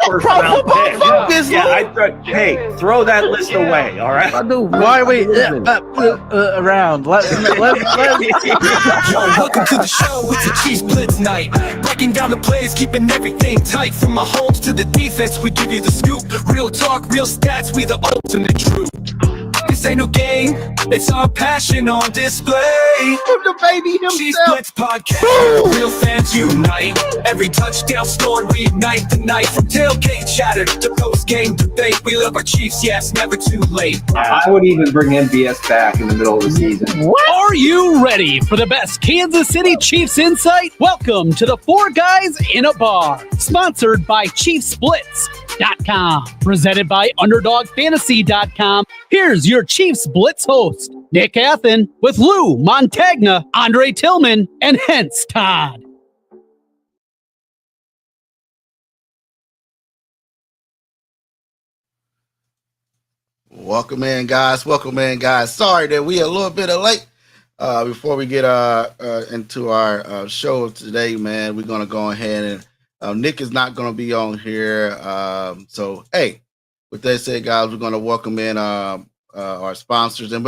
first round pick. Hey, throw that list away, all right? Why are we around? Yo, welcome to the show. It's a Chiefs Blitz night. Breaking down the plays, keeping everything tight. From my homes to the defense, we give you the scoop. Real talk, real stats, we the ultimate truth. This ain't no game, it's our passion on display. The baby Chiefs himself. Blitz podcast, real fans unite. Every touchdown scored, reignite the night. From tailgate chatter to post-game debate, we love our Chiefs, yes, never too late. I would even bring MVS back in the middle of the season. Are you ready for the best Kansas City Chiefs insight? Welcome to the Four Guys in a Bar, sponsored by ChiefsBlitz.com, presented by UnderdogFantasy.com. Here's your Chiefs Blitz host, Nick Athan, with Lou Montagna, Andre Tillman, and Hense Todd. Welcome in, guys. Sorry that we a little bit late. Before we get into our show today, man, we're gonna go ahead and Nick is not gonna be on here. So hey, with that said, guys, we're gonna welcome in our sponsors, and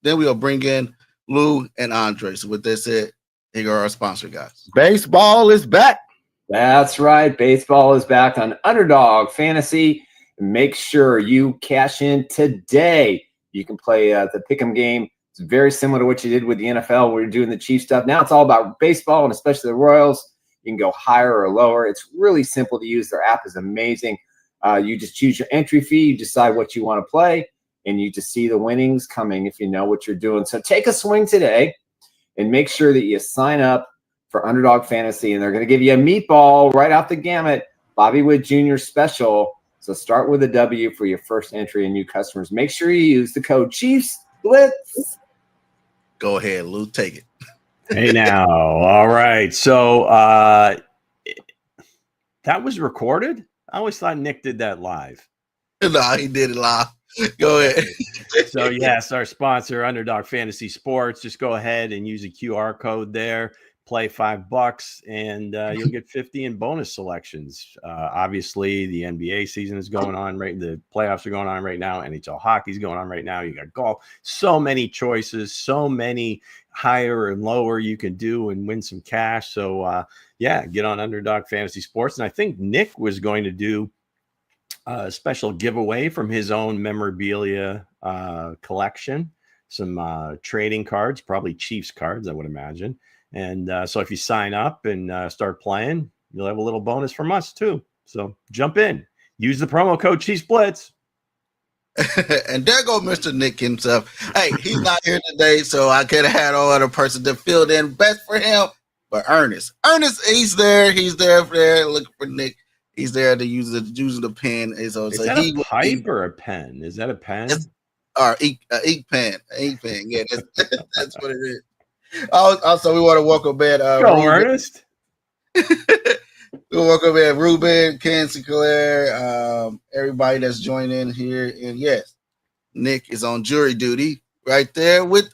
then we'll bring in Lou and Andre. So with that said, here are our sponsor guys. Baseball is back. That's right. Baseball is back on Underdog Fantasy. Make sure you cash in today. You can play the Pick'em game. It's very similar to what you did with the NFL. We're doing the Chiefs stuff. Now it's all about baseball, and especially the Royals. You can go higher or lower. It's really simple to use. Their app is amazing. You just choose your entry fee. You decide what you want to play, and you just see the winnings coming if you know what you're doing. So take a swing today and make sure that you sign up for Underdog Fantasy, and they're going to give you a meatball right out the gamut, Bobby Wood Jr. special. So start with a W for your first entry and new customers. Make sure you use the code Chiefs Blitz. Go ahead, Lou, take it. Hey now, all right. So that was recorded? I always thought Nick did that live. No, he did it live. Go ahead. So yes, our sponsor, Underdog Fantasy Sports. Just go ahead and use a QR code there. Play $5 and you'll get 50 in bonus selections. Obviously, the NBA season is going on right. The playoffs are going on right now. NHL hockey's going on right now. You got golf. So many choices. So many higher and lower you can do and win some cash. So yeah, get on Underdog Fantasy Sports. And I think Nick was going to do a special giveaway from his own memorabilia collection. Some trading cards, probably Chiefs cards, I would imagine. And so if you sign up and start playing, you'll have a little bonus from us too. So jump in. Use the promo code Chiefs Blitz. And there go Mr. Nick himself. Hey, he's not here today, so I could have had no other person to fill in best for him. But Ernest, he's there looking for Nick. He's there to using the pen. And so, Is that a pipe or a pen? Is that a pen? Or ink pen. Yeah, that's what it is. Also, we want to welcome in Ernest. We welcome in Ruben, Ken Sinclair, everybody that's joined in here. And yes, Nick is on jury duty right there with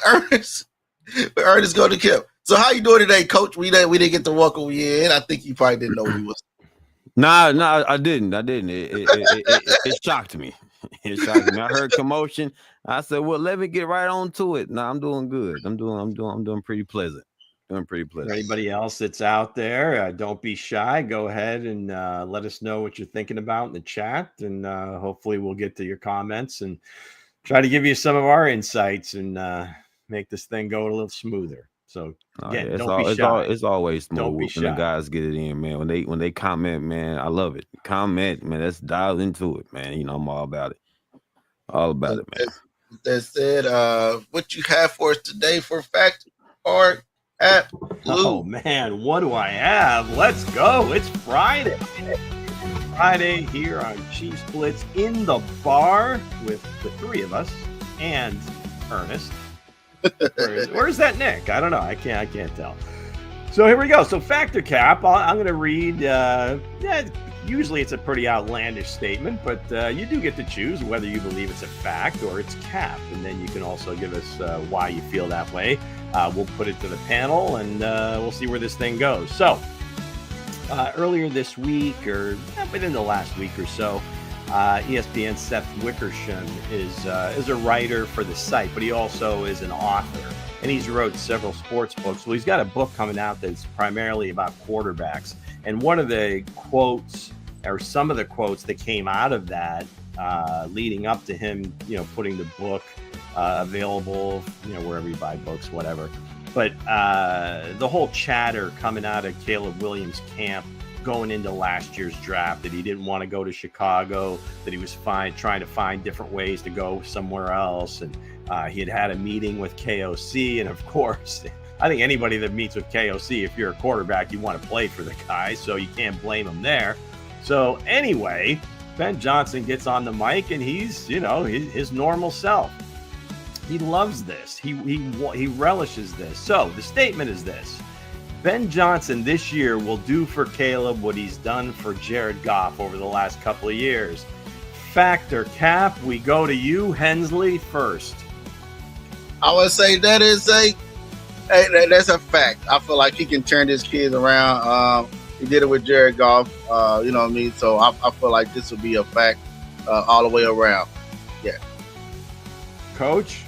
Ernest. Ernest go to kill. So how you doing today, Coach? We didn't get to welcome you in. I think you probably didn't know who he was. Nah, I didn't. It shocked me. It shocked me. I heard commotion. I said, "Well, let me get right on to it." Nah, I'm doing good. I'm doing pretty pleasant. Anybody else that's out there, don't be shy. Go ahead and let us know what you're thinking about in the chat, and hopefully we'll get to your comments and try to give you some of our insights and make this thing go a little smoother. So again, don't be shy. It's always smooth when shy. the guys get it in, man. When they comment, man, I love it. Comment, man. Let's dive into it, man. You know, I'm all about it. All about it, man. That said, what you have for us today for fact or app? Oh man, what do I have? Let's go. It's Friday. Friday here on Chiefs Blitz in the bar with the three of us and Ernest. Where's that Nick? I don't know. I can't tell. So here we go. So factor cap. I'm going to read. Usually it's a pretty outlandish statement, but you do get to choose whether you believe it's a fact or it's cap, and then you can also give us why you feel that way. We'll put it to the panel, and we'll see where this thing goes. So Earlier this week, or within the last week or so, ESPN's Seth Wickersham is a writer for the site, but he also is an author, and he's wrote several sports books. Well, he's got a book coming out that's primarily about quarterbacks, and one of the quotes, or some of the quotes that came out of that, leading up to him, putting the book available, wherever you buy books, whatever. But the whole chatter coming out of Caleb Williams' camp going into last year's draft, that he didn't want to go to Chicago, that he was trying to find different ways to go somewhere else. And he had a meeting with KOC. And of course, I think anybody that meets with KOC, if you're a quarterback, you want to play for the guy. So you can't blame him there. So anyway, Ben Johnson gets on the mic and he's, his normal self. He loves this. He relishes this. So the statement is this: Ben Johnson this year will do for Caleb what he's done for Jared Goff over the last couple of years. Fact or cap? We go to you, Hensley, first. I would say that's a fact. I feel like he can turn his kids around. He did it with Jared Goff. You know what I mean? So I feel like this will be a fact all the way around. Yeah. Coach?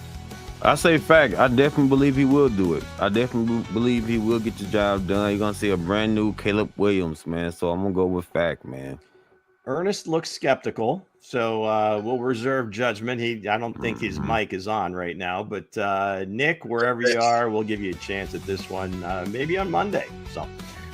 I say fact. I definitely believe he will do it. I definitely believe he will get the job done. You're going to see a brand new Caleb Williams, man. So I'm going to go with fact, man. Ernest looks skeptical, so we'll reserve judgment. I don't think his mic is on right now, but Nick, wherever you are, we'll give you a chance at this one, maybe on Monday. So,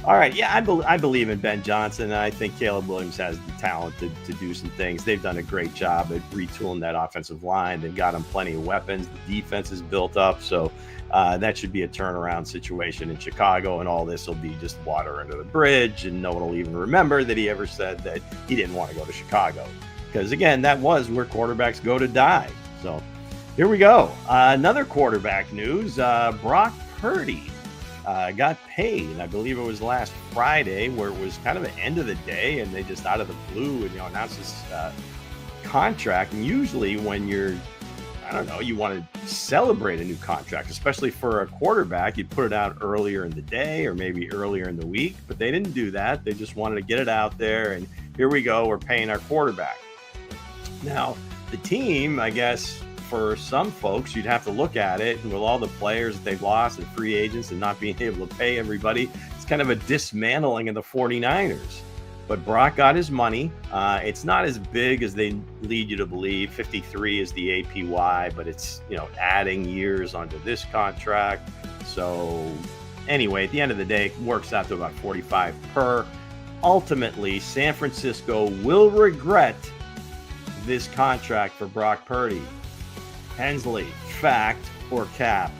all right, yeah, I believe in Ben Johnson. I think Caleb Williams has the talent to do some things. They've done a great job at retooling that offensive line. They've got him plenty of weapons. The defense is built up, so that should be a turnaround situation in Chicago, and all this will be just water under the bridge, and no one will even remember that he ever said that he didn't want to go to Chicago. Because, again, that was where quarterbacks go to die. So here we go. Another quarterback news. Brock Purdy got paid, and I believe it was last Friday, where it was kind of the end of the day, and they just out of the blue announced his contract. And usually when you're, you want to celebrate a new contract, especially for a quarterback, you put it out earlier in the day or maybe earlier in the week, but they didn't do that. They just wanted to get it out there, and here we go, we're paying our quarterback. Now, the team, I guess, for some folks, you'd have to look at it, and with all the players that they've lost and free agents and not being able to pay everybody, it's kind of a dismantling of the 49ers. But Brock got his money. It's not as big as they lead you to believe. 53 is the APY, but it's, adding years onto this contract. So anyway, at the end of the day, it works out to about 45 per. Ultimately, San Francisco will regret this contract for Brock Purdy. Hensley, fact or cap?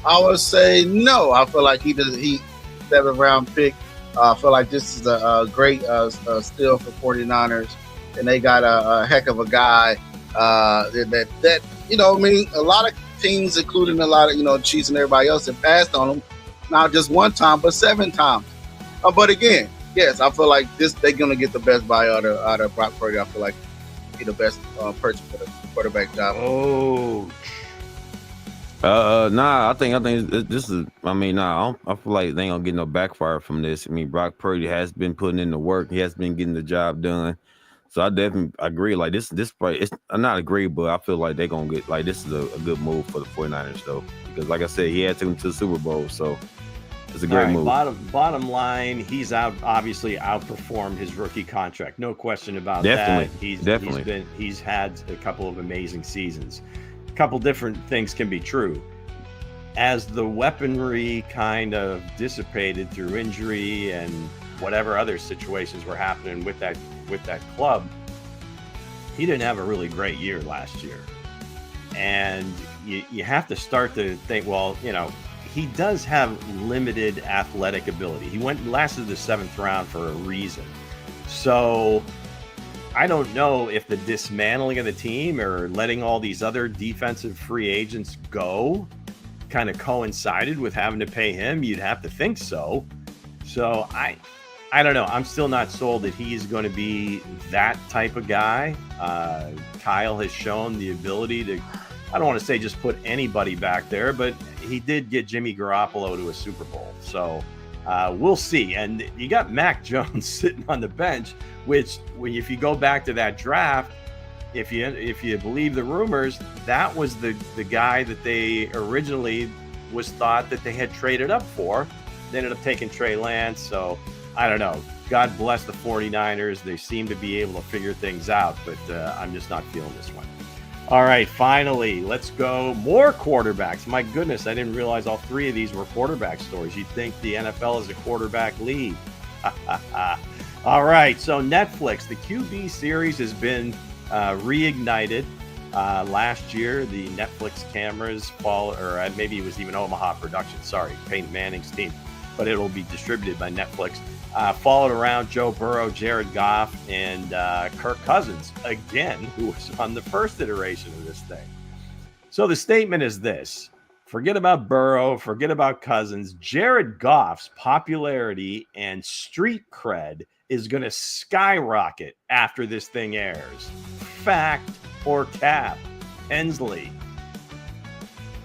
I would say no. I feel like he 7th round pick. I feel like this is a great steal for 49ers, and they got a heck of a guy that a lot of teams, including a lot of Chiefs and everybody else, have passed on him, not just one time but 7 times. But again, yes, I feel like they're gonna get the best buy out of Brock Purdy. I feel like he's the best purchase for the quarterback job. Oh. I think this is. I feel like they ain't gonna get no backfire from this. Brock Purdy has been putting in the work. He has been getting the job done. So I definitely agree. Like this probably, I'm not agree, but I feel like they're gonna get this is a good move for the 49ers though, because like I said, he had to them to the Super Bowl, so it's a great move. Bottom line, he's obviously outperformed his rookie contract. No question about that. He's had a couple of amazing seasons. A couple different things can be true. As the weaponry kind of dissipated through injury and whatever other situations were happening with that club, he didn't have a really great year last year. And you have to start to think, he does have limited athletic ability. He lasted the 7th round for a reason. So I don't know if the dismantling of the team or letting all these other defensive free agents go kind of coincided with having to pay him. You'd have to think so. So I don't know. I'm still not sold that he's going to be that type of guy. Kyle has shown the ability to, I don't want to say just put anybody back there, but he did get Jimmy Garoppolo to a Super Bowl. So We'll see. And you got Mac Jones sitting on the bench, which if you go back to that draft, if you believe the rumors, that was the guy that they originally was thought that they had traded up for. They ended up taking Trey Lance. So I don't know. God bless the 49ers. They seem to be able to figure things out, but I'm just not feeling this one. All right, finally, let's go. More quarterbacks. My goodness, I didn't realize all three of these were quarterback stories. You'd think the NFL is a quarterback league. All right, so Netflix, the QB series has been reignited. Last year, the Netflix cameras maybe it was even Omaha Productions. Sorry, Peyton Manning's team, but it'll be distributed by Netflix. Followed around Joe Burrow, Jared Goff, and Kirk Cousins, again, who was on the first iteration of this thing. So the statement is this. Forget about Burrow, forget about Cousins. Jared Goff's popularity and street cred is going to skyrocket after this thing airs. Fact or cap? Hensley.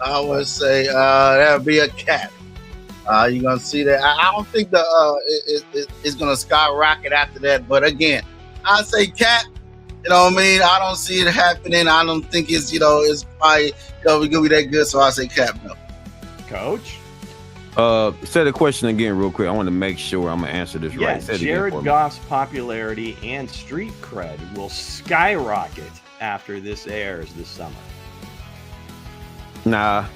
I would say that would be a cap. You're gonna see that. I don't think it's gonna skyrocket after that. But again, I say cap. You know what I mean? I don't see it happening. I don't think it's it's probably gonna be that good. So I say cap. No. Coach. Say the question again real quick. I want to make sure I'm gonna answer this right. Say Jared Goff's popularity and street cred will skyrocket after this airs this summer. Nah.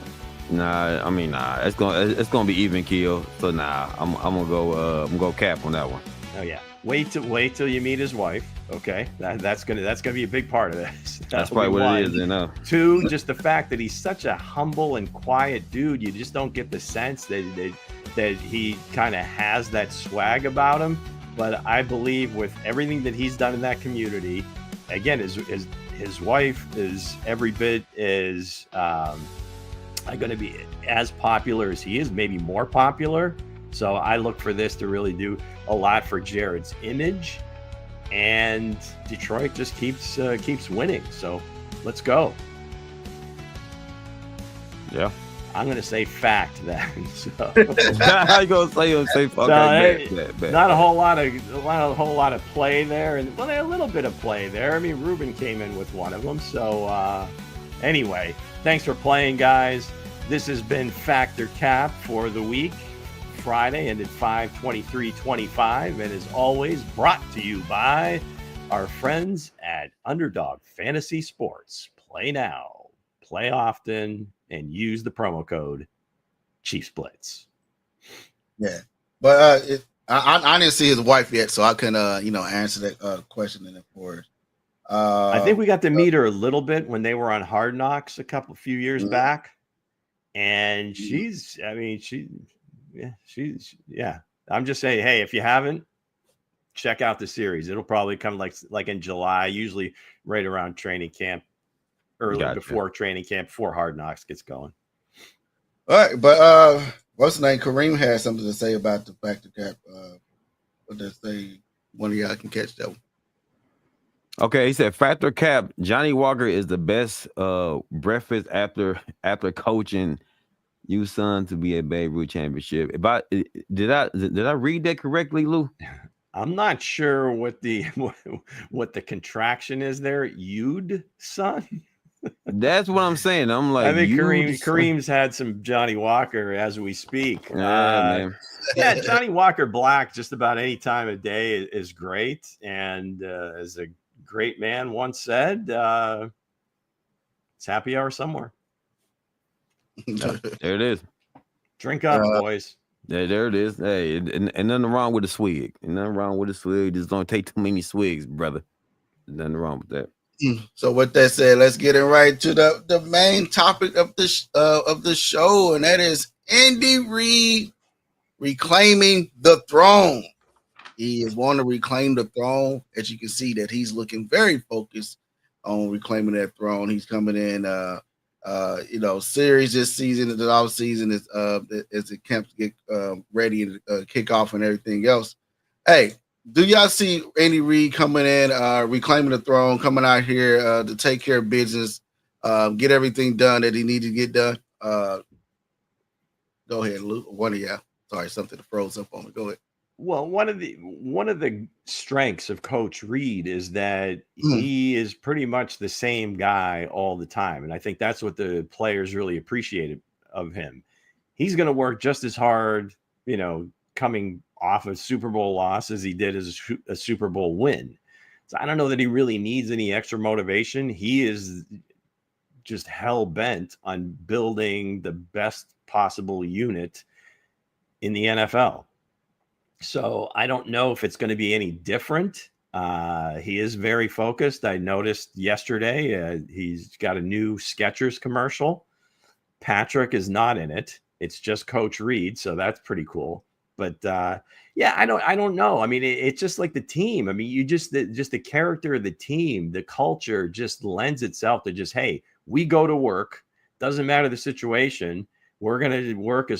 It's gonna be even kill. So I'm gonna go cap on that one. Oh yeah. Wait till you meet his wife. Okay, that's gonna be a big part of this. That's probably what it is. Two, just the fact that he's such a humble and quiet dude. You just don't get the sense that he kind of has that swag about him. But I believe with everything that he's done in that community, again, his wife is every bit as going to be as popular as he is, maybe more popular. So I look for this to really do a lot for Jared's image, and Detroit just keeps winning. So let's go. Yeah, I'm going to say fact then. So how you gonna say fuck? Not a whole lot of play there, and a little bit of play there. I mean, Ruben came in with one of them. So anyway, thanks for playing, guys. This has been Factor Cap for the week. Friday ended 5/23/25, and as always, brought to you by our friends at Underdog Fantasy Sports. Play now, play often, and use the promo code Chiefs Blitz. Yeah, but I didn't see his wife yet, so I couldn't answer that question in it for us. I think we got to meet her a little bit when they were on Hard Knocks a few years back, and she's I'm just saying, hey, if you haven't, check out the series. It'll probably come like in July, usually right around training camp, before training camp, before Hard Knocks gets going. All right, but what's the name? Kareem has something to say about the Factor Cap. What does say? One of y'all can catch that one. Okay, he said Factor Cap. Johnny Walker is the best breakfast after coaching you son to be a Babe Ruth championship. Did I read that correctly, Lou? I'm not sure what the contraction is there. You'd son. That's what I'm saying. I'm like, I think Kareem's had some Johnny Walker as we speak. Man. Yeah, Johnny Walker Black just about any time of day is great. And as a great man once said, it's happy hour somewhere. There it is. Drink up, boys. Yeah, there it is. Hey, and nothing wrong with a swig. Just don't take too many swigs, brother. Nothing wrong with that. So with that said, let's get it right to the main topic of the show, and that is Andy Reid reclaiming the throne. He is wanting to reclaim the throne. As you can see, that he's looking very focused on reclaiming that throne. He's coming in, series this season, the off season as the camps get ready and kick off and everything else. Hey, do y'all see Andy Reid coming in, reclaiming the throne, coming out here to take care of business, get everything done that he needed to get done? Go ahead, Luke. One of y'all. Sorry, something froze up on me. Go ahead. Well, one of the strengths of Coach Reid is that he is pretty much the same guy all the time, and I think that's what the players really appreciated of him. He's going to work just as hard, coming off a Super Bowl loss as he did as a Super Bowl win. So I don't know that he really needs any extra motivation. He is just hell bent on building the best possible unit in the NFL. So I don't know if it's going to be any different. He is very focused. I noticed yesterday he's got a new Skechers commercial. Patrick is not in it. It's just Coach Reid, so that's pretty cool. But yeah, I don't know. I mean, it's just like the team. I mean, the character of the team, the culture just lends itself to just, hey, we go to work. Doesn't matter the situation. We're gonna work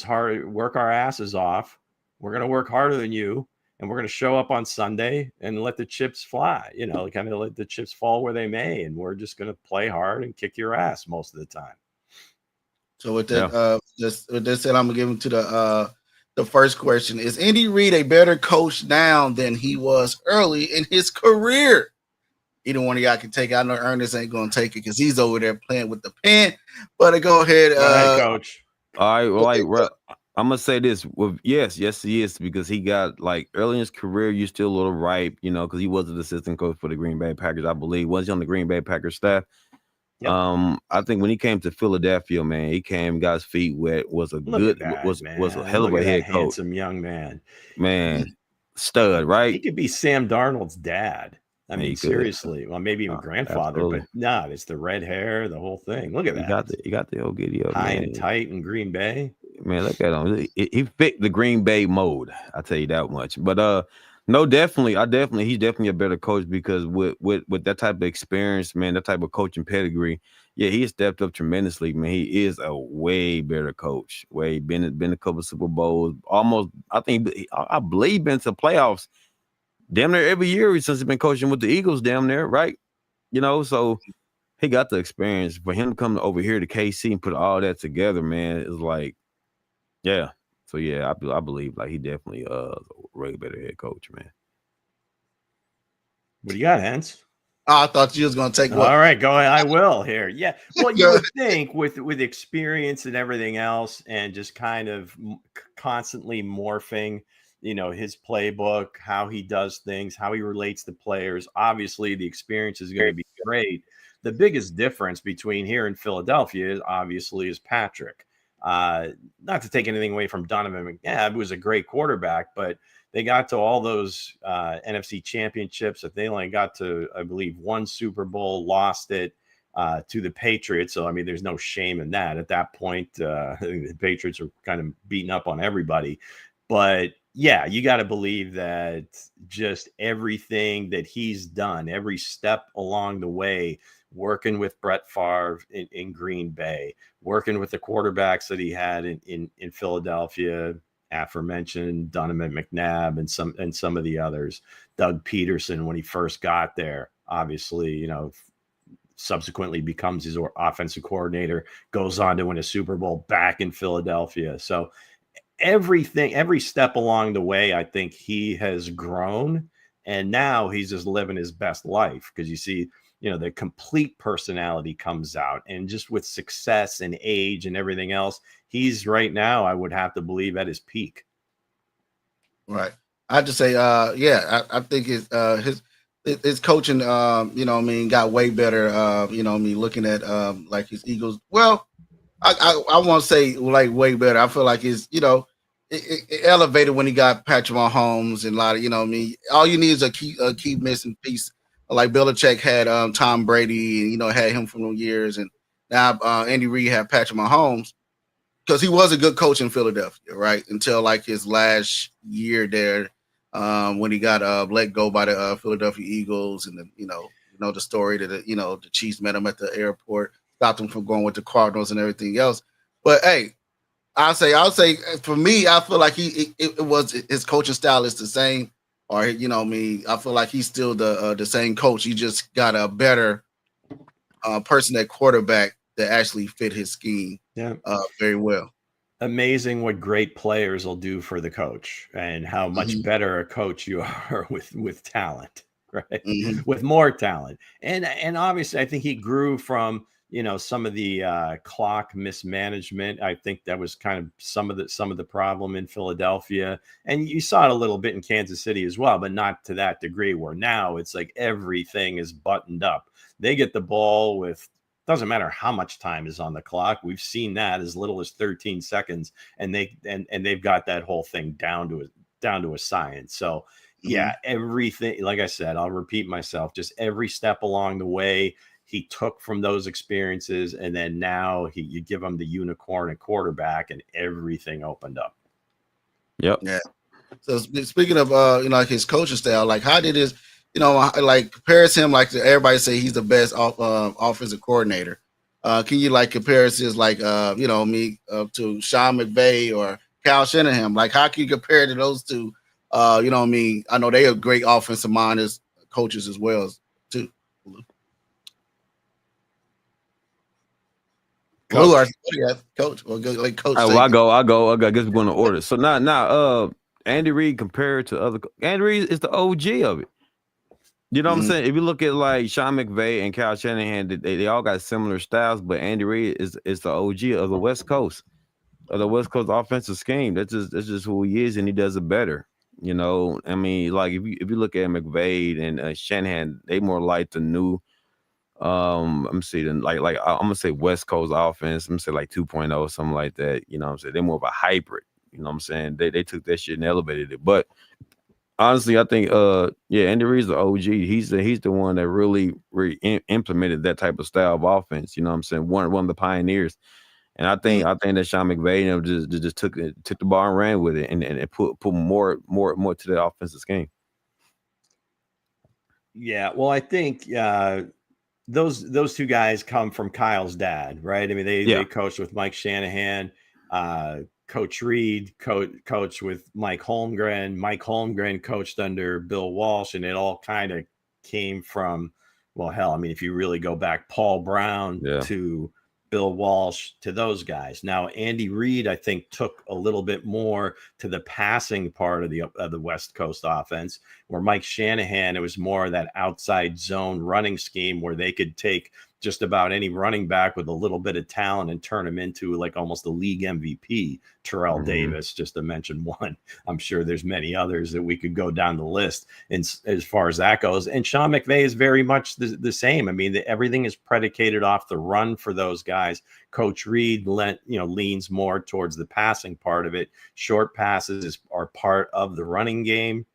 our asses off. We're going to work harder than you, and we're going to show up on Sunday and let the chips fly, kind of let the chips fall where they may. And we're just going to play hard and kick your ass most of the time. So with that, with this said, I'm going to give him to the first question. Is Andy Reid a better coach now than he was early in his career? Either one of y'all can take it. I know Ernest ain't going to take it because he's over there playing with the pen. But go ahead. All right, Coach. All right, well, I'm gonna say this with yes, he is, because he got, early in his career, you're still a little ripe, because he was an assistant coach for the Green Bay Packers, I believe. Was he on the Green Bay Packers staff? Yep. I think when he came to Philadelphia, man, he came, got his feet wet, was a hell of a head coach. Handsome young man. Man, stud, right? He could be Sam Darnold's dad. I mean, seriously. Well, maybe even grandfather, absolutely. But it's the red hair, the whole thing. Look at that. He got the old giddy up, high man. and tight in Green Bay. Man, look at him. He fit the Green Bay mold. I'll tell you that much. But no, definitely, he's definitely a better coach, because with that type of experience, man, that type of coaching pedigree, yeah, he has stepped up tremendously, man. He is a way better coach. Been a couple of Super Bowls, almost. I believe been to playoffs damn near every year since he's been coaching with the Eagles, damn near, right? So he got the experience. For him to come over here to KC and put all that together, man, is like, yeah. So yeah, I believe he definitely a way better head coach, man. What do you got, Hense? I thought you was gonna take one. All right, go ahead. I will here. Yeah. Well, you would think with experience and everything else, and just kind of constantly morphing, his playbook, how he does things, how he relates to players. Obviously, the experience is going to be great. The biggest difference between here and Philadelphia is Patrick. Not to take anything away from Donovan McNabb, who was a great quarterback, but they got to all those NFC championships. That they only got to, I believe, one Super Bowl, lost it to the Patriots. So, I mean, there's no shame in that. At that point, I think the Patriots were kind of beating up on everybody. But yeah, you got to believe that just everything that he's done, every step along the way, working with Brett Favre in Green Bay, working with the quarterbacks that he had in Philadelphia, aforementioned Donovan McNabb and some of the others, Doug Peterson when he first got there, obviously, subsequently becomes his offensive coordinator, goes on to win a Super Bowl back in Philadelphia. So every step along the way, I think he has grown, and now he's just living his best life, because you see, the complete personality comes out, and just with success and age and everything else, he's right now, I would have to believe, at his peak. Right. I just say, I think his coaching, got way better. Looking at his Eagles. Well, I won't say way better. I feel like it elevated when he got Patrick Mahomes and a lot of, all you need is a key missing piece. Like Belichick had Tom Brady, and had him from the years, and now Andy Reid had Patrick Mahomes, because he was a good coach in Philadelphia, right? Until his last year there, when he got let go by the Philadelphia Eagles, and then the story that the Chiefs met him at the airport, stopped him from going with the Cardinals and everything else. But hey, I'll say for me, I feel like it was his coaching style is the same. Or I feel like he's still the same coach. He just got a better person at quarterback that actually fit his scheme very well. amazing what great players will do for the coach, and how much better a coach you are with talent, right? With more talent. And obviously I think he grew from, some of the clock mismanagement. I think that was kind of some of the problem in Philadelphia, and you saw it a little bit in Kansas City as well, but not to that degree, where now it's like everything is buttoned up. They get the ball with, doesn't matter how much time is on the clock. We've seen that as little as 13 seconds, and they've got that whole thing down to a science. So yeah, everything, like I said, I'll repeat myself, just every step along the way he took from those experiences, and then now you give him the unicorn at quarterback, and everything opened up. Yep. Yeah. So speaking of like his coaching style, like how did his like compares him, like everybody say he's the best offensive coordinator. Can you like compare his like to Sean McVay or Kyle Shanahan? Like how can you compare to those two? I know they are great offensive minded coaches as well as too. Coach. Coach. Well, like Coach. I go. I guess we're going to order. So now, Andy Reid compared to other. Andy Reid is the OG of it. You know what I'm saying? If you look at like Sean McVay and Kyle Shanahan, they all got similar styles, but Andy Reid is the OG of the West Coast, offensive scheme. That's just who he is, and he does it better. I mean, like if you look at McVay and Shanahan, they more like the new. I'm saying like I'm gonna say West Coast offense. I'm gonna say like 2.0, something like that. You know what I'm saying? They're more of a hybrid. You know what I'm saying? They took that shit and elevated it, but. Honestly, I think Andy Reid's the OG. He's the one that really implemented that type of style of offense. You know what I'm saying? One of the pioneers. And I think that Sean McVay just took the ball and ran with it and put more to the offensive scheme. Yeah, well, I think those two guys come from Kyle's dad, right? I mean, they coached with Mike Shanahan. Coach Reid coached with Mike Holmgren. Mike Holmgren coached under Bill Walsh, and it all kind of came from, well, hell, I mean, if you really go back, Paul Brown to Bill Walsh to those guys. Now, Andy Reid, I think, took a little bit more to the passing part of the West Coast offense, where Mike Shanahan, it was more of that outside zone running scheme where they could take just about any running back with a little bit of talent and turn him into like almost a league MVP. Terrell Davis, just to mention one. I'm sure there's many others that we could go down the list as far as that goes. And Sean McVay is very much the same. I mean, everything is predicated off the run for those guys. Coach Reid leans more towards the passing part of it. Short passes are part of the running game.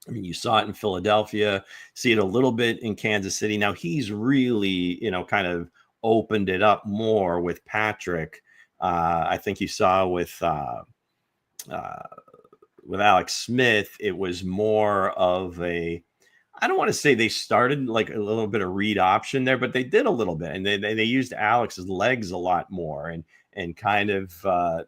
I mean, you saw it in Philadelphia, see it a little bit in Kansas City. Now he's really, kind of opened it up more with Patrick. I think you saw with Alex Smith, it was more of I don't want to say they started like a little bit of read option there, but they did a little bit, and they used Alex's legs a lot more and kind of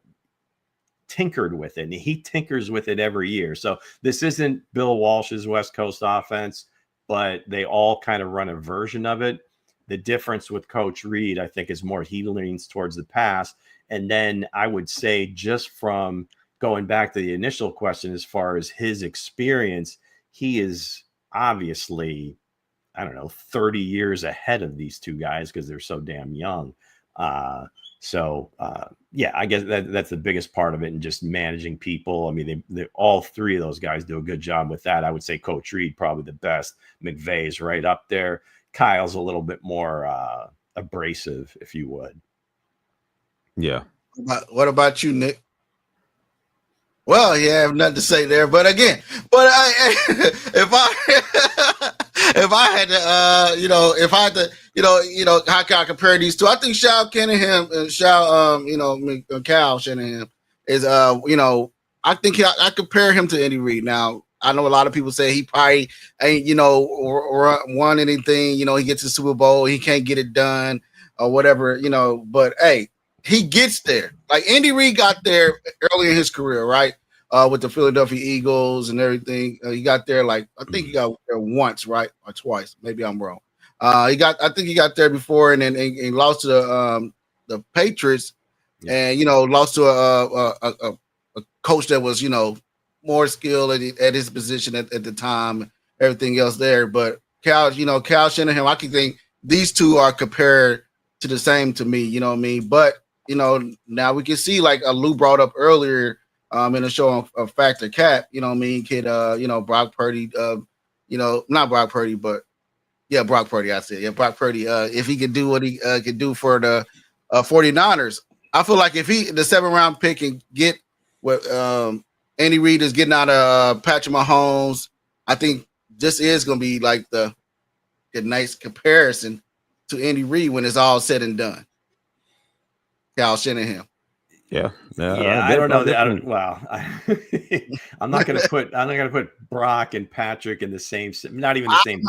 tinkered with it, and he tinkers with it every year. So this isn't Bill Walsh's West Coast offense, but they all kind of run a version of it. The difference with Coach Reid, I think, is more he leans towards the pass. And then I would say, just from going back to the initial question, as far as his experience, he is obviously, 30 years ahead of these two guys because they're so damn young. I guess that's the biggest part of it, and just managing people. I mean, they all three of those guys do a good job with that. I would say Coach Reid probably the best. McVay's right up there. Kyle's a little bit more abrasive, if you would. Yeah. What about you, Nick? Well, yeah, I have nothing to say there. But again, if I had to, how can I compare these two? I think Kyle Shanahan is, I think I compare him to Andy Reid. Now, I know a lot of people say he probably ain't, won anything. He gets the Super Bowl, he can't get it done or whatever, but hey, he gets there. Like Andy Reid got there early in his career, right? With the Philadelphia Eagles and everything. He got there I think he got there once, right? Or twice. Maybe I'm wrong. I think he got there before and then and lost to the Patriots. and lost to a coach that was more skilled at his position at the time, everything else there. But Cal Shanahan, I can think these two are compared to the same to me. You know what I mean? But now we can see, like Lou brought up earlier in the show on Factor Cap. You know what I mean? Kid, Brock Purdy. Not Brock Purdy, but yeah, Brock Purdy. I said, yeah, Brock Purdy. If he could do what he could do for the 49ers, I feel like if he the 7th round pick and get what Andy Reid is getting out of Patrick Mahomes, I think this is going to be like the nice comparison to Andy Reid when it's all said and done. Cal Shanahan. Yeah. I don't know that. I'm not going to put Brock and Patrick in the same, not even the same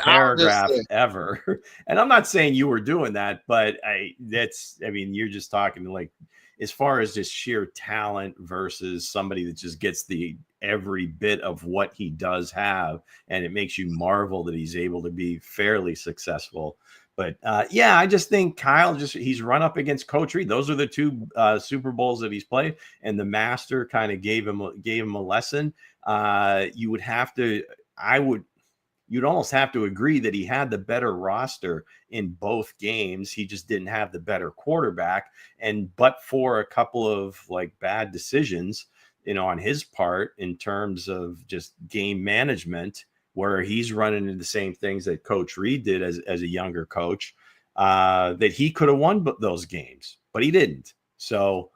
paragraph ever. And I'm not saying you were doing that, but you're just talking like as far as just sheer talent versus somebody that just gets every bit of what he does have, and it makes you marvel that he's able to be fairly successful. But I just think Kyle he's run up against Coach Reid. Those are the two Super Bowls that he's played, and the master kind of gave him a lesson. You'd almost have to agree that he had the better roster in both games. He just didn't have the better quarterback, but for a couple of like bad decisions, on his part in terms of just game management, where he's running into the same things that Coach Reid did as a younger coach, that he could have won those games, but he didn't. So,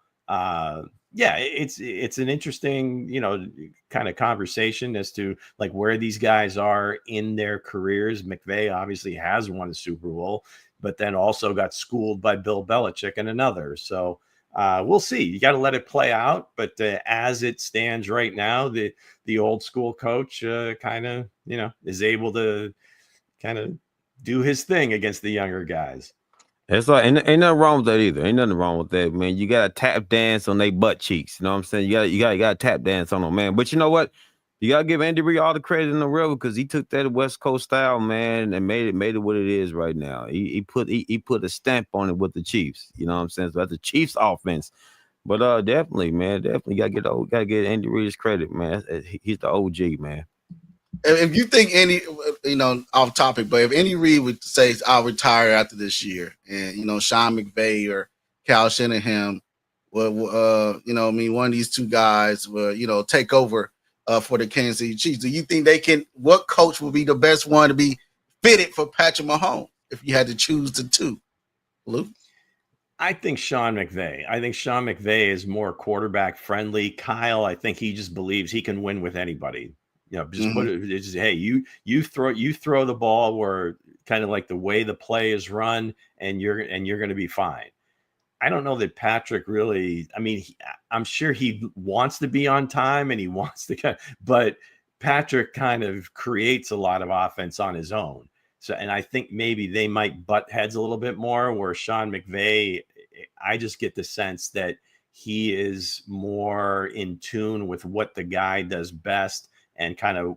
it's an interesting, kind of conversation as to like where these guys are in their careers. McVay obviously has won a Super Bowl, but then also got schooled by Bill Belichick in another. So, we'll see. You got to let it play out. But as it stands right now, the old school coach kind of, is able to kind of do his thing against the younger guys. It's like ain't nothing wrong with that either. Ain't nothing wrong with that, man. You got to tap dance on their butt cheeks. You know what I'm saying? You got to tap dance on them, man. But you know what? You got to give Andy Reid all the credit in the world because he took that West Coast style, man, and made it what it is right now. He put a stamp on it with the Chiefs. You know what I'm saying? So that's the Chiefs offense. But definitely, man, gotta get Andy Reid his credit, man. He's the OG, man. If you think off topic, but if Andy Reid would say I'll retire after this year, and Sean McVay or Cal Shanahan, one of these two guys will take over for the Kansas City Chiefs. Do you think what coach will be the best one to be fitted for Patrick Mahomes if you had to choose the two? Lou? I think Sean McVay. Is more quarterback friendly. Kyle, I think he just believes he can win with anybody. Just put it. It's just, hey, you throw the ball where kind of like the way the play is run, and you're going to be fine. I don't know that Patrick really. I mean, I'm sure he wants to be on time and he wants to, but Patrick kind of creates a lot of offense on his own. So, and I think maybe they might butt heads a little bit more. Where Sean McVay, I just get the sense that he is more in tune with what the guy does best and kind of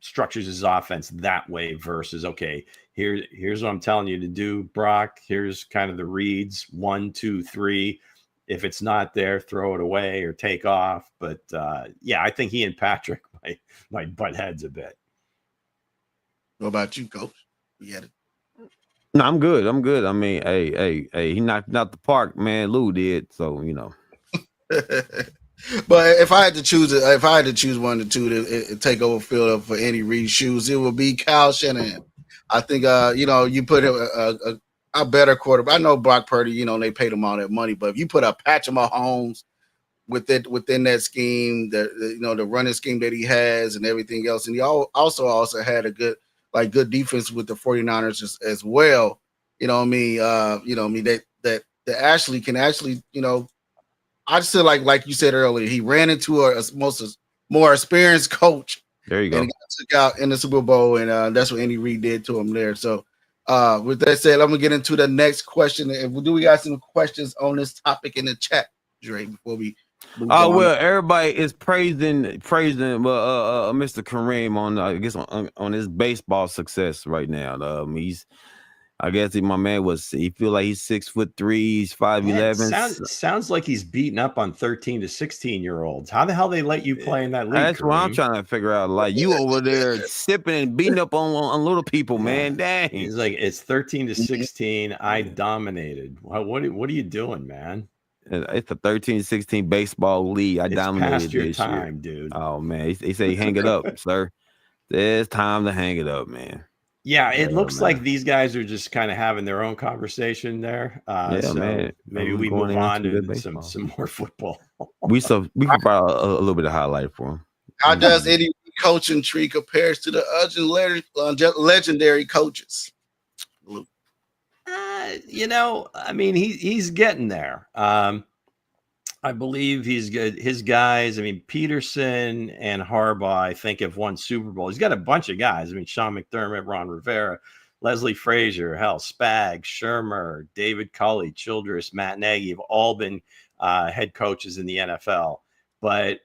structures his offense that way versus, okay, here's what I'm telling you to do, Brock. Here's kind of the reads, 1, 2, 3. If it's not there, throw it away or take off. But I think he and Patrick might butt heads a bit. What about you, Coach? No, I'm good. I mean, hey, he knocked out the park, man. Lou did, so But if I had to choose one of the two to take over field for Andy Reid's shoes, it would be Kyle Shanahan. I think you put a better quarterback. I know Brock Purdy, they paid him all that money, but if you put a Patrick Mahomes within that scheme, the running scheme that he has and everything else, and he also had a good defense with the 49ers as well. That Ashley can actually, I just feel like you said earlier, he ran into a more experienced coach. There you go. And he got took out in the Super Bowl, and that's what Andy Reid did to him there. So, with that said, I'm gonna get into the next question. Do we got some questions on this topic in the chat, Dre? Before we move on? Well, everybody is praising Mr. Kareem on his baseball success right now. I guess my man he feel like he's 6'3", he's 5'11". Sounds like he's beating up on 13 to 16-year-olds. How the hell they let you play in that league? That's what I'm trying to figure out. Like, you over there sipping and beating up on little people, man. Dang. He's like, it's 13 to 16. I dominated. What are you doing, man? It's a 13-16 baseball league. I dominated past your this time, year. dude. Oh man, they say hang it up, sir. It's time to hang it up, man. Yeah, it looks like these guys are just kind of having their own conversation there. So man. Maybe we move on to some more football. we can provide a little bit of highlight for them. How does any coaching tree compares to the other legendary coaches? I mean, he's getting there. I believe he's good. His guys, I mean, Peterson and Harbaugh, I think, have won Super Bowl. He's got a bunch of guys. I mean, Sean McDermott, Ron Rivera, Leslie Frazier, Spags, Shermer, David Culley, Childress, Matt Nagy have all been head coaches in the NFL. But,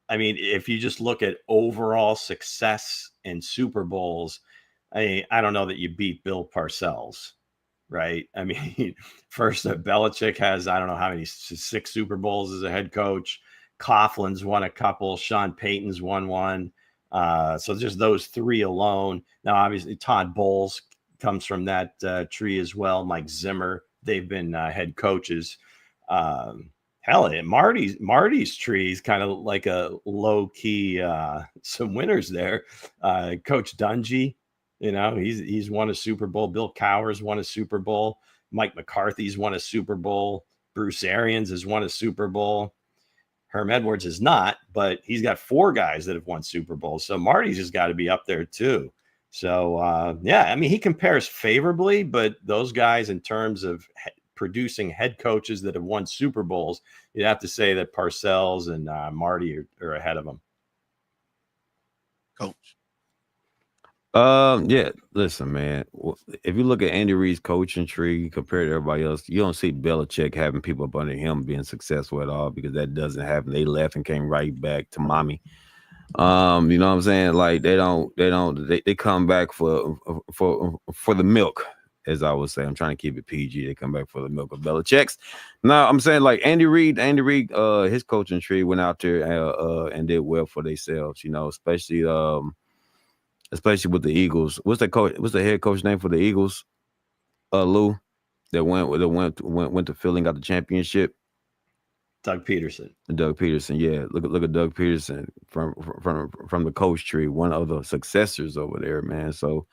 I mean, if you just look at overall success in Super Bowls, I don't know that you beat Bill Parcells. Right. I mean, first, Belichick has, I don't know how many, 6 Super Bowls as a head coach. Coughlin's won a couple. Sean Payton's won one. So just those 3 alone. Now, obviously, Todd Bowles comes from that tree as well. Mike Zimmer, they've been head coaches. Marty's tree is kind of like a low key, some winners there. Coach Dungy. He's won a Super Bowl. Bill Cowher's won a Super Bowl. Mike McCarthy's won a Super Bowl. Bruce Arians has won a Super Bowl. Herm Edwards has not, but he's got 4 guys that have won Super Bowls. So Marty's just got to be up there too. So, I mean, he compares favorably, but those guys in terms of producing head coaches that have won Super Bowls, you'd have to say that Parcells and Marty are ahead of him. Coach. Yeah, listen, man. If you look at Andy Reid's coaching tree compared to everybody else, you don't see Belichick having people up under him being successful at all, because that doesn't happen. They left and came right back to mommy. You know what I'm saying? Like they come back for the milk, as I would say. I'm trying to keep it PG. They come back for the milk of Belichick's. No, I'm saying like Andy Reid, his coaching tree went out there and did well for themselves, especially with the Eagles. What's the head coach name for the Eagles? Lou, that went to Philly and got the championship. Doug Peterson. Yeah. Look at Doug Peterson from the coach tree, one of the successors over there, man. So,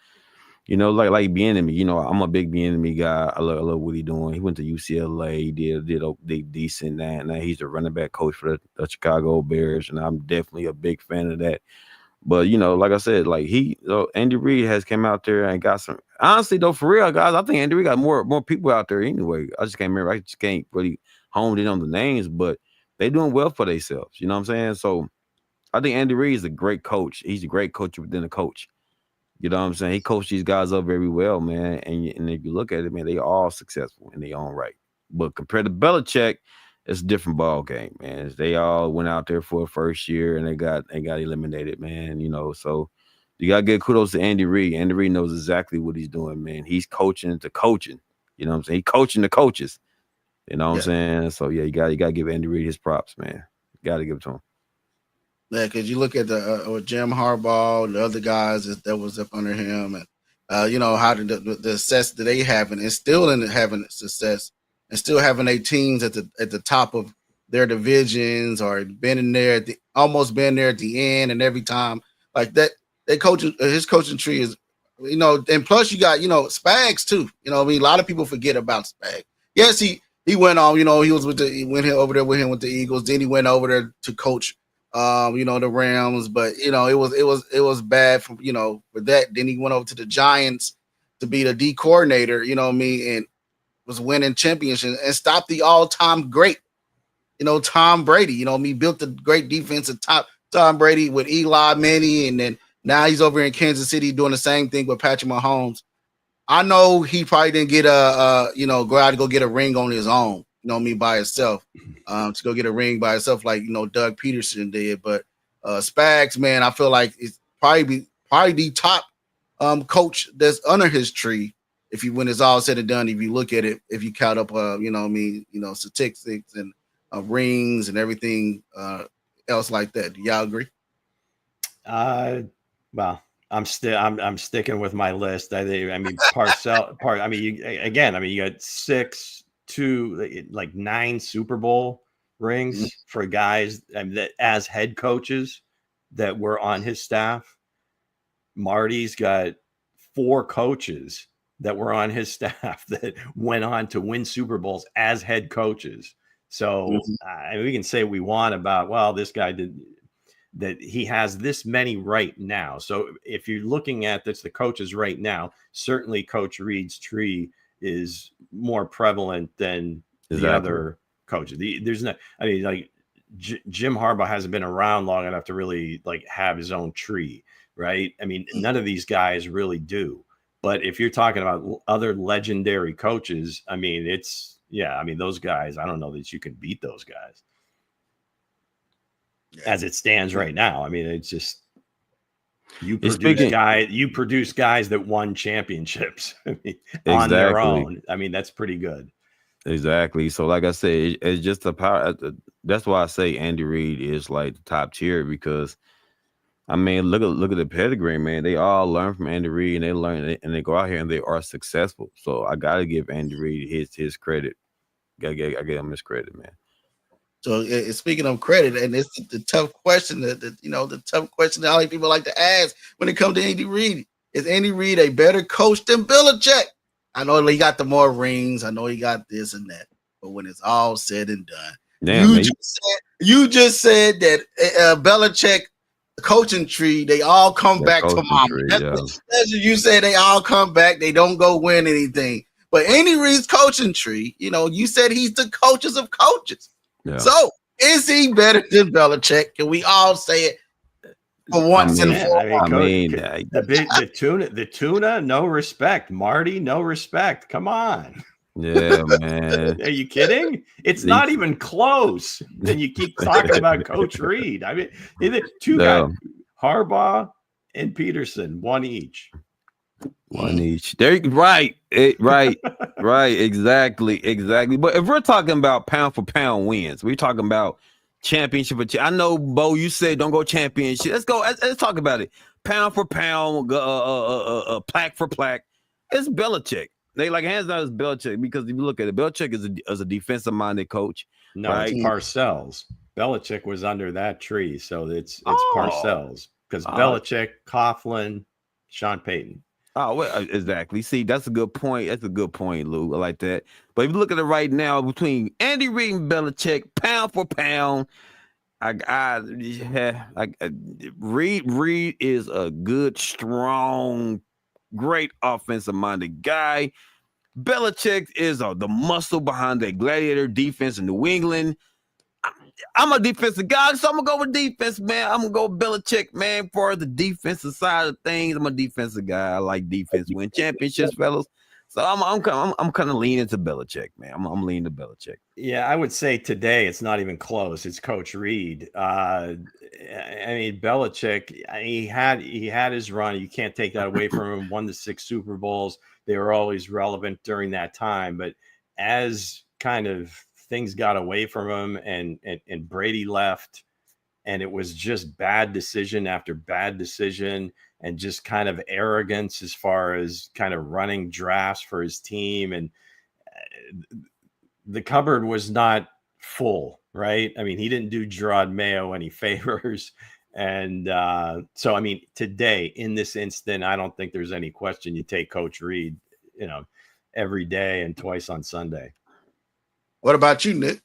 like Bieniemy, I'm a big Bieniemy guy. I love what he's doing. He went to UCLA. He did decent. Now he's the running back coach for the Chicago Bears, and I'm definitely a big fan of that. But, like I said, like Andy Reid has came out there and got some. Honestly, though, for real, guys, I think Andy Reid got more people out there anyway. I just can't remember. I just can't really hone in on the names, but they doing well for themselves. You know what I'm saying? So I think Andy Reid is a great coach. He's a great coach within a coach. You know what I'm saying? He coached these guys up very well, man. And if you look at it, man, they are all successful in their own right. But compared to Belichick, it's a different ball game, man. They all went out there for a first year and they got eliminated, man. So you gotta give kudos to Andy Reid. Andy Reid knows exactly what he's doing, man. He's coaching to coaching. You know what I'm saying? He's coaching the coaches. You know what I'm saying? So yeah, you gotta give Andy Reid his props, man. Gotta give it to him. Yeah, because you look at the Jim Harbaugh, the other guys that was up under him, and how the success that they having, and still having success. And still having their teams at the top of their divisions, or almost been there at the end, and every time like that, his coaching tree is, and plus you got Spags too. A lot of people forget about Spags. Yes, he went on. He went over there with him with the Eagles. Then he went over there to coach, the Rams. But it was bad for that. Then he went over to the Giants to be the D coordinator. And was winning championships and stopped the all-time great, Tom Brady. Built the great defense at Tom Brady with Eli Manning, and then now he's over in Kansas City doing the same thing with Patrick Mahomes. I know he probably didn't get go out to go get a ring on his own, by himself, to go get a ring by himself like Doug Peterson did. But Spags, man, I feel like it's probably the top coach that's under his tree. when it's all said and done, if you look at it, if you count up, statistics and rings and everything else like that. Do y'all agree? Well, I'm sticking with my list. I mean, Parcells. You got 9 Super Bowl rings for guys that as head coaches that were on his staff. Marty's got 4 coaches that were on his staff that went on to win Super Bowls as head coaches. So we can say we want about, well, this guy did that. He has this many right now. So if you're looking at this, the coaches right now, certainly Coach Reid's tree is more prevalent than the other coaches. Jim Harbaugh hasn't been around long enough to really have his own tree, right? I mean, none of these guys really do. But if you're talking about other legendary coaches, I mean, those guys, I don't know that you can beat those guys as it stands right now. I mean, it's just you produce guys that won championships on their own. I mean, that's pretty good. Exactly. So, like I said, it's just a power. That's why I say Andy Reid is like the top tier, because I mean, look at the pedigree, man. They all learn from Andy Reid, and they learn and they go out here and they are successful. So I gotta give Andy Reid his credit. I give him his credit, man. So speaking of credit, and it's the tough question the tough question that all these people like to ask when it comes to Andy Reid: is Andy Reid a better coach than Belichick? I know he got the more rings. I know he got this and that. But when it's all said and done, you just said that Belichick coaching tree, they all come back to mama. You said they all come back. They don't go win anything. But Andy Reid's coaching tree, you said he's the coaches of coaches. Yeah. So is he better than Belichick? Can we all say it for once and for all? The tuna, no respect. Marty, no respect. Come on. Yeah, man. Are you kidding? It's not even close. Then you keep talking about Coach Reid. I mean, two guys, Harbaugh and Peterson, one each. One each. There, right, exactly. But if we're talking about pound for pound wins, we're talking about championship. I know, Bo, you said don't go championship. Let's go. Let's talk about it. Pound for pound, plaque for plaque. It's Belichick. They hands down is Belichick, because if you look at it, Belichick is a defensive minded coach. No, right? It's Parcells. Belichick was under that tree, so it's Parcells, because Belichick, Coughlin, Sean Payton. Oh, well, exactly. See, that's a good point. That's a good point, Lou. I like that. But if you look at it right now, between Andy Reid and Belichick, pound for pound, Reid is a good, strong, great offensive-minded guy. Belichick is the muscle behind the gladiator defense in New England. I'm a defensive guy, so I'm gonna go with defense, man. I'm gonna go with Belichick, man, for the defensive side of things. I'm a defensive guy. I like defense, win championships, fellas. So I'm kind of leaning to Belichick, man. I'm leaning to Belichick. Yeah, I would say today it's not even close. It's Coach Reid. I mean, Belichick, he had his run. You can't take that away from him. Won the 6 Super Bowls. They were always relevant during that time. But as kind of things got away from him and Brady left, and it was just bad decision after bad decision, and just kind of arrogance as far as kind of running drafts for his team. And the cupboard was not full, right? I mean, he didn't do Gerard Mayo any favors. And so, I mean, today, in this instant, I don't think there's any question you take Coach Reid, every day and twice on Sunday. What about you, Nick?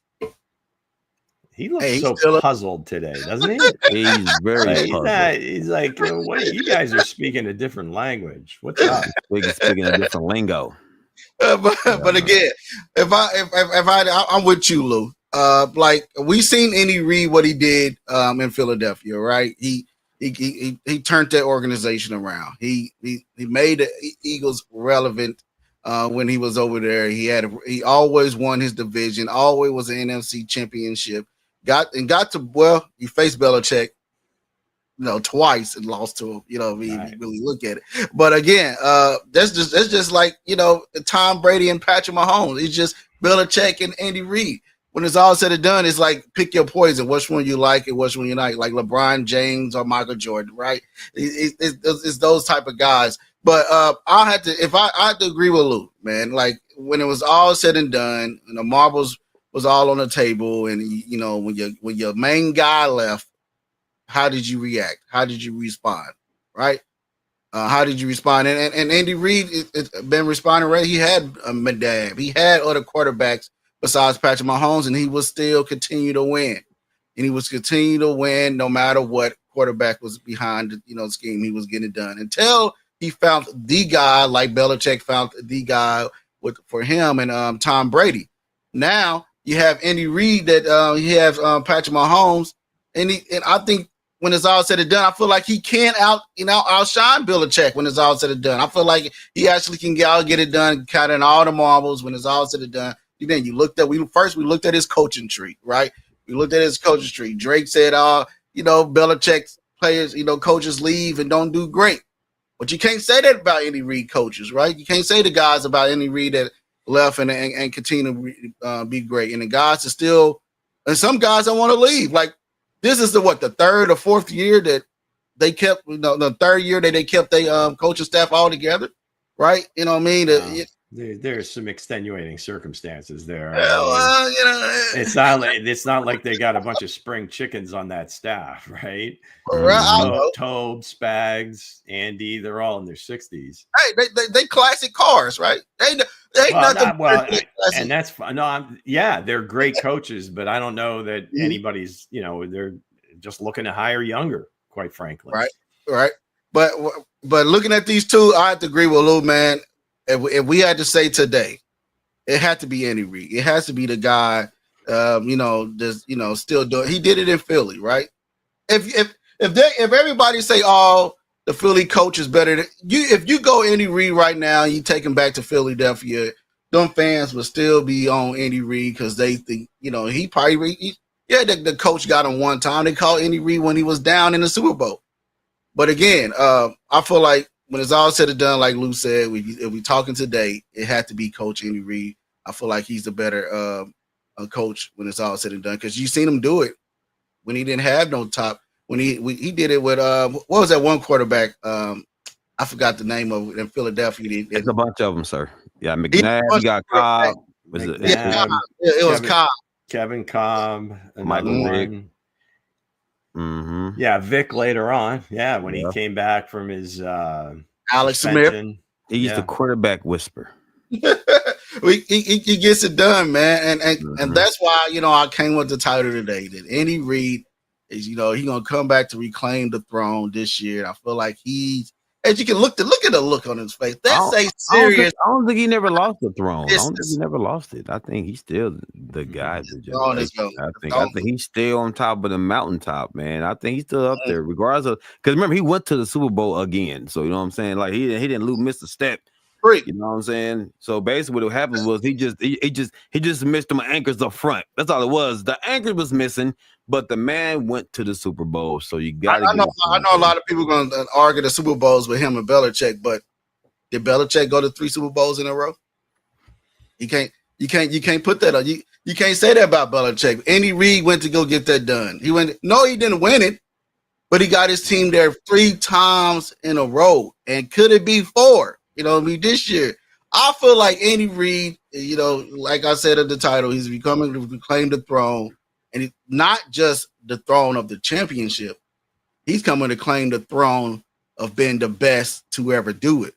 He looks so puzzled today, doesn't he? He's very puzzled. He's like, what? You guys are speaking a different language. What's up? Speaking a different lingo. But again, if I'm with you, Lou. We seen Andy Reid what he did in Philadelphia, right? He turned that organization around. He made the Eagles relevant. When he was over there, he always won his division, always was an NFC championship. You faced Belichick. twice and lost to him. You know, if you really look at it. But again, that's just like Tom Brady and Patrick Mahomes. It's just Belichick and Andy Reid. When it's all said and done, it's like pick your poison. Which one you like and which one you like LeBron James or Michael Jordan, right? It's those type of guys. But I had to agree with Lou, man. Like when it was all said and done, and the marbles was all on the table, and when your main guy left, how did you react? How did you respond? Right? How did you respond? And Andy Reid has been responding right. He had Madab. He had other quarterbacks besides Patrick Mahomes, and he would still continue to win. And he was continue to win no matter what quarterback was behind the scheme. He was getting it done until he found the guy like Belichick found the guy for him and Tom Brady. Now you have Andy Reid that he has Patrick Mahomes, and I think when it's all said and done, I feel like he can outshine Belichick when it's all said and done. I feel like he actually can get it done, counting all the marbles when it's all said and done. Then we looked at his coaching tree, right? We looked at his coaching tree. Drake said, Belichick's players, coaches leave and don't do great. But you can't say that about Andy Reid coaches, right? You can't say the guys about Andy Reid that left and continue to be great. And the guys are still, and some guys don't want to leave. Like this is the third or fourth year that they kept, the third year that they kept their coaching staff all together, right? You know what I mean? There's some extenuating circumstances there. It's not like they got a bunch of spring chickens on that staff, right? Tobe, Spags, Andy, they're all in their 60s. Hey, they classic cars, right? And that's fine. No, they're great coaches, but I don't know that anybody's, they're just looking to hire younger, quite frankly. Right. But looking at these two, I have to agree with Lou, man. If we had to say today, it had to be Andy Reid. It has to be the guy, still doing. He did it in Philly, right? If everybody say, "Oh, the Philly coach is better than you," if you go Andy Reid right now, and you take him back to Philadelphia, them fans will still be on Andy Reid because they think, he probably the coach got him one time. They called Andy Reid when he was down in the Super Bowl. But again, I feel like when it's all said and done, like Lou said, if we talking today, it had to be Coach Andy Reid. I feel like he's the better coach when it's all said and done because you've seen him do it when he didn't have no top. When he did it with what was that one quarterback? I forgot the name of it in Philadelphia. There's a bunch of them, sir. Yeah, McNabb. You got Cobb. It was Cobb. Kevin Cobb. Michael Vick. Mm-hmm. Yeah, Vic later on. Yeah, when he came back from his Alex suspension. Smith. He's the quarterback whisperer. he gets it done, man, and that's why I came with the title today. That Andy Reid is he's gonna come back to reclaim the throne this year. I feel like as you can look at the look on his face. That's a serious. I don't think he never lost the throne. I don't think he never lost it. I think he's still the guy. I think he's still on top of the mountaintop, man. I think he's still up there, regardless of because remember he went to the Super Bowl again. So you know what I'm saying? Like he didn't miss a step. You know what I'm saying? So basically, what happened was he just missed them anchors up front. That's all it was. The anchor was missing, but the man went to the Super Bowl. So you got. I know a lot of people going to argue the Super Bowls with him and Belichick, but did Belichick go to 3 Super Bowls in a row? You can't put that on. You can't say that about Belichick. Andy Reid went to go get that done. He didn't win it, but he got his team there 3 times in a row, and could it be 4? This year, I feel like Andy Reid, like I said at the title, he's becoming to reclaim the throne, and not just the throne of the championship. He's coming to claim the throne of being the best to ever do it.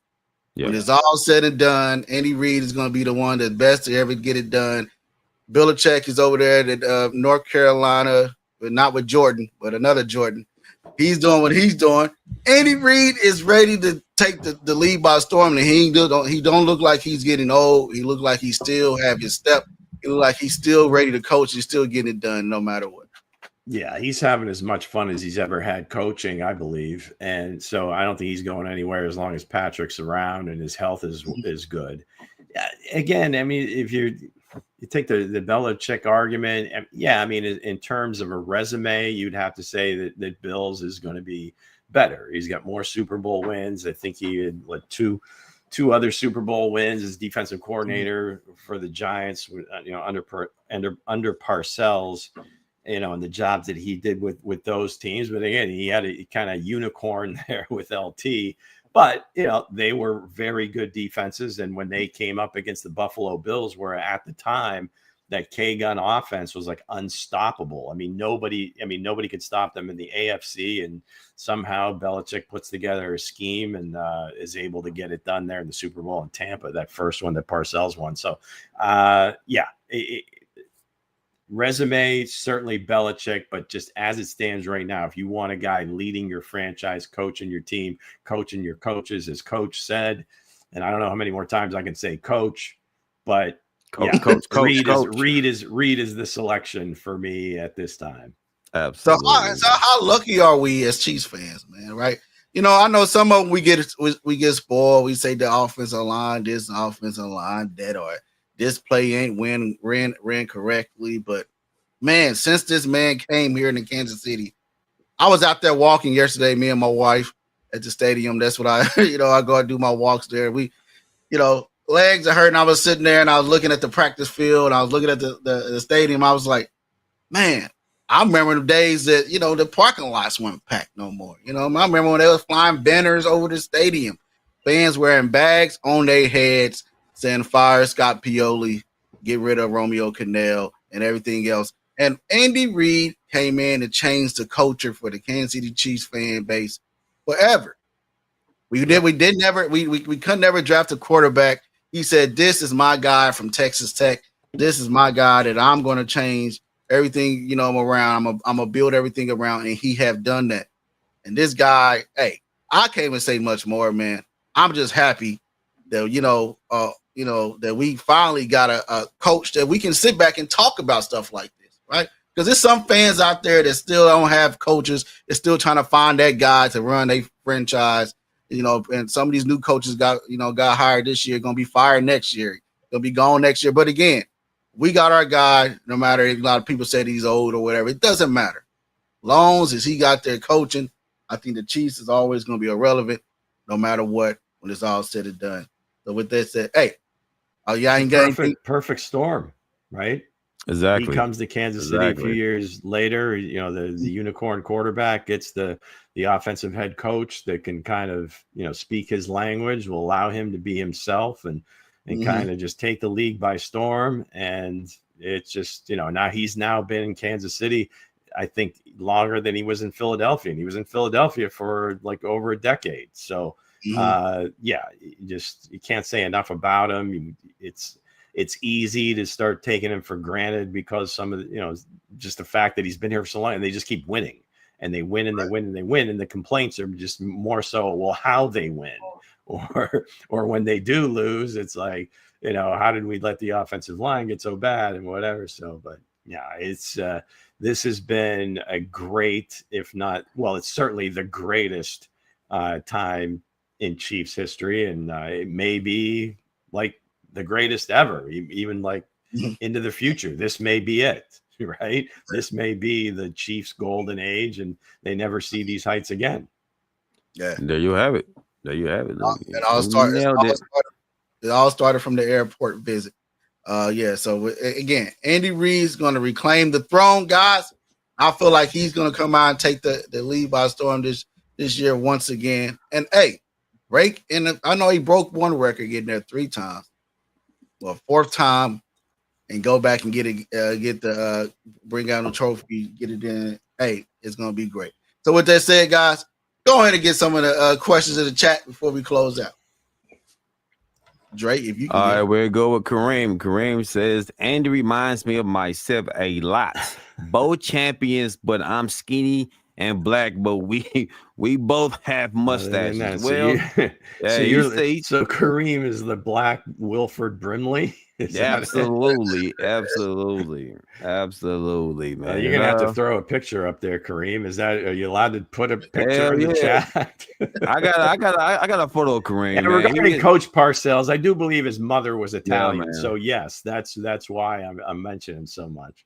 Yeah. When it's all said and done, Andy Reid is going to be the one that's best to ever get it done. Belichick is over there at North Carolina, but not with Jordan, but another Jordan. He's doing what he's doing. Andy Reid is ready to take the lead by storm, and he don't look like he's getting old. He look like he still have his step. He look like he's still ready to coach. He's still getting it done no matter what. Yeah, he's having as much fun as he's ever had coaching, I believe. And so I don't think he's going anywhere as long as Patrick's around and his health is good. Again, I mean, if you're you take the Belichick argument. And yeah, I mean, in terms of a resume, you'd have to say that Bills is going to be better. He's got more Super Bowl wins. I think he had two other Super Bowl wins as defensive coordinator for the Giants, under Parcells, and the jobs that he did with those teams. But again, he had a kind of unicorn there with LT. But, they were very good defenses. And when they came up against the Buffalo Bills, where at the time that K-gun offense was like unstoppable. I mean, nobody could stop them in the AFC. And somehow Belichick puts together a scheme and is able to get it done there in the Super Bowl in Tampa, that first one that Parcells won. So, resume, certainly Belichick, but just as it stands right now, if you want a guy leading your franchise, coaching your team, coaching your coaches, as Coach said, and I don't know how many more times I can say Coach, but Reid is the selection for me at this time. Absolutely. So how lucky are we as Chiefs fans, man? Right? I know some of them we get spoiled. We say the offensive line, this offensive line, that, or this play ain't ran correctly. But man, since this man came here in Kansas City, I was out there walking yesterday, me and my wife at the stadium. That's what I go and do my walks there. We, legs are hurting. I was sitting there and I was looking at the practice field. I was looking at the stadium. I was like, man, I remember the days that, the parking lots weren't packed no more. I remember when they was flying banners over the stadium, fans wearing bags on their heads saying fire Scott Pioli, get rid of Romeo Cannell and everything else. And Andy Reid came in and changed the culture for the Kansas City Chiefs fan base forever. We could never draft a quarterback. He said, this is my guy from Texas Tech. This is my guy that I'm going to change everything, around. I'm going to build everything around, and he have done that. And this guy, hey, I can't even say much more, man. I'm just happy that, that we finally got a coach that we can sit back and talk about stuff like this, right? Because there's some fans out there that still don't have coaches. They're still trying to find that guy to run their franchise, and some of these new coaches got hired this year, going to be fired next year, going to be gone next year. But again, we got our guy, no matter if a lot of people say he's old or whatever, it doesn't matter. Long as he got there coaching, I think the Chiefs is always going to be irrelevant no matter what when it's all said and done. So with that said, hey, y'all ain't got perfect storm, right? Exactly. He comes to Kansas City a few years later. The unicorn quarterback gets the offensive head coach that can kind of speak his language, will allow him to be himself and kind of just take the league by storm. And it's just now he's been in Kansas City, I think, longer than he was in Philadelphia, and he was in Philadelphia for like over a decade. So you can't say enough about him. It's easy to start taking him for granted because some of the, just the fact that he's been here for so long, and they just keep winning, and they win and they win and they win. And the complaints are just more so, well, how they win, or when they do lose, it's like, how did we let the offensive line get so bad and whatever. So, but yeah, it's this has been a great, if not, well, it's certainly the greatest time in Chiefs history. And it may be like the greatest ever, even like into the future. This may be it, right? This may be the Chiefs' golden age, and they never see these heights again. Yeah. There you have it. It all started from the airport visit. So again, Andy Reid's going to reclaim the throne, guys. I feel like he's going to come out and take the lead by storm this year once again. And hey, I know he broke one record getting there 3 times. Well, 4th time, and go back and bring out the trophy, get it in. Hey, it's gonna be great. So with that said, guys, go ahead and get some of the questions in the chat before we close out. Dre, if you can. All right, we'll go with Kareem. Kareem says, Andy reminds me of myself a lot. Both champions, but I'm skinny and black, but we both have mustaches. So Kareem is the black Wilford Brimley. Absolutely, man. You're gonna have to throw a picture up there, Kareem. Are you allowed to put a picture in the chat? I got a photo of Kareem. And man. regarding Coach Parcells, I do believe his mother was Italian. Yeah, so yes, that's why I'm mentioning him so much.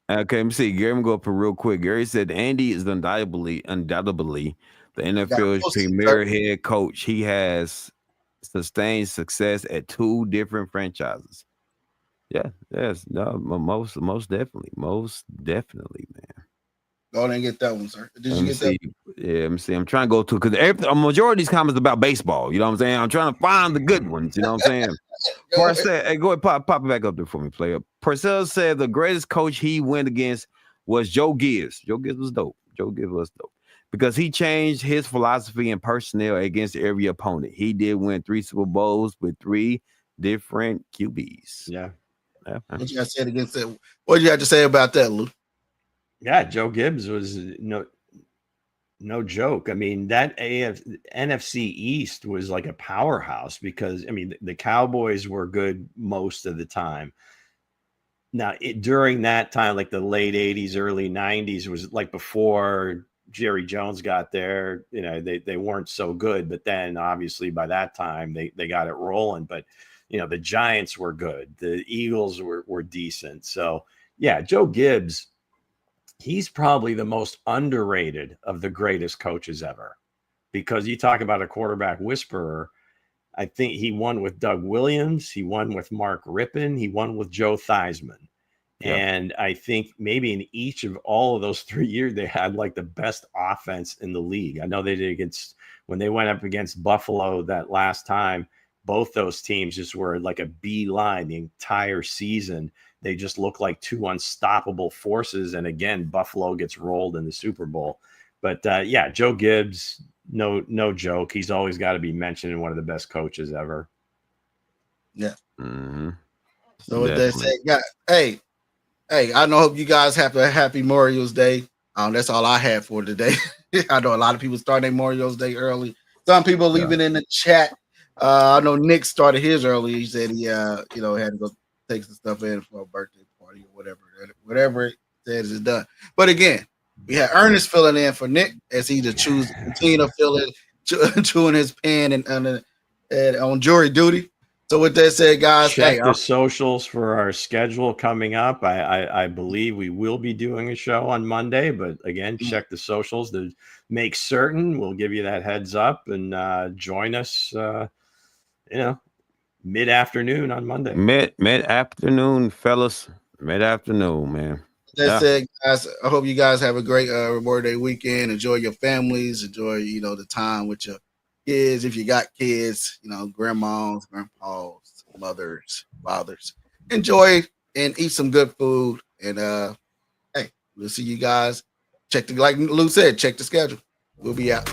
Okay, let me see. Gary, I'm gonna go up here real quick. Gary said Andy is undoubtedly the NFL's premier head coach. He has sustained success at 2 different franchises. Yeah, yes, no, most definitely, man. Go ahead and get that one, sir. Did you get that? Yeah, let me see. I'm trying to go to because a majority of these comments about baseball. You know what I'm saying? I'm trying to find the good ones. You know what I'm saying? Parcells, hey, go ahead, pop it back up there for me, player. Parcells said the greatest coach he went against was Joe Gibbs. Joe Gibbs was dope. Because he changed his philosophy and personnel against every opponent. He did win 3 Super Bowls with 3 different QBs. Yeah. What you got to say against that? What you have to say about that, Lou? Yeah, Joe Gibbs was no joke. I mean, that NFC East was like a powerhouse because, I mean, the Cowboys were good most of the time. Now, during that time, like the late 80s, early 90s, was like before Jerry Jones got there. You know, they weren't so good. But then, obviously, by that time, they got it rolling. But, you know, the Giants were good. The Eagles were decent. So, yeah, Joe Gibbs, he's probably the most underrated of the greatest coaches ever, because you talk about a quarterback whisperer. I think he won with Doug Williams. He won with Mark Rippon. He won with Joe Theismann. Yeah. And I think maybe in each of all of those 3 years, they had like the best offense in the league. I know they did when they went up against Buffalo that last time, both those teams just were like a beeline the entire season. They just look like 2 unstoppable forces. And again, Buffalo gets rolled in the Super Bowl. But yeah, Joe Gibbs, no joke. He's always got to be mentioned in one of the best coaches ever. Yeah. Mm-hmm. So with that said, hey, I hope you guys have a happy Memorial Day. That's all I have for today. I know a lot of people start their Memorial Day early. Some people leaving in the chat. I know Nick started his early. He said he had to go take some stuff in for a birthday party or whatever it says is done. But again, we had Ernest filling in for Nick as he continue to fill it, chewing his pen and on jury duty. So with that said, guys, check the socials for our schedule coming up. I believe we will be doing a show on Monday, but again, check the socials to make certain. We'll give you that heads up and join us. Mid-afternoon on Monday. Mid-afternoon, fellas. Mid-afternoon, man. That said, guys, I hope you guys have a great Memorial Day weekend. Enjoy your families. Enjoy, the time with your kids. If you got kids, grandmas, grandpas, mothers, fathers. Enjoy and eat some good food. And, hey, we'll see you guys. Like Lou said, check the schedule. We'll be out.